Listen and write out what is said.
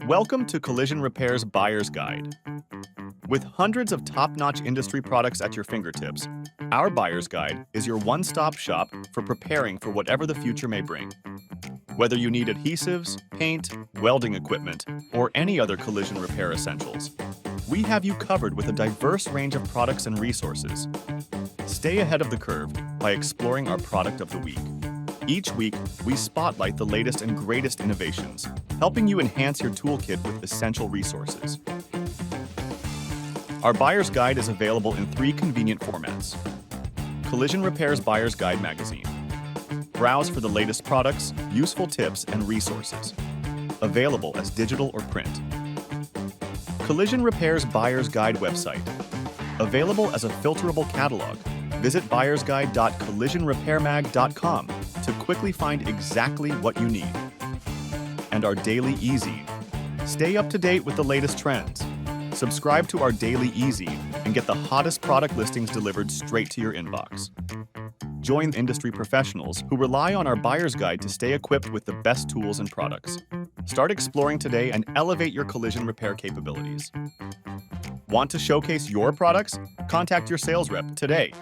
Welcome to Collision Repair's Buyer's Guide. With hundreds of top-notch industry products at your fingertips, our Buyer's Guide is your one-stop shop for preparing for whatever the future may bring. Whether you need adhesives, paint, welding equipment, or any other collision repair essentials, we have you covered with a diverse range of products and resources. Stay ahead of the curve by exploring our product of the week. Each week, we spotlight the latest and greatest innovations, helping you enhance your toolkit with essential resources. Our Buyer's Guide is available in 3 convenient formats. Collision Repair's Buyer's Guide magazine. Browse for the latest products, useful tips, and resources. Available as digital or print. Collision Repair's Buyer's Guide website. Available as a filterable catalog. Visit buyersguide.collisionrepairmag.com to quickly find exactly what you need. And our daily e-zine. Stay up to date with the latest trends. Subscribe to our daily e-zine and get the hottest product listings delivered straight to your inbox. Join industry professionals who rely on our Buyer's Guide to stay equipped with the best tools and products. Start exploring today and elevate your collision repair capabilities. Want to showcase your products? Contact your sales rep today.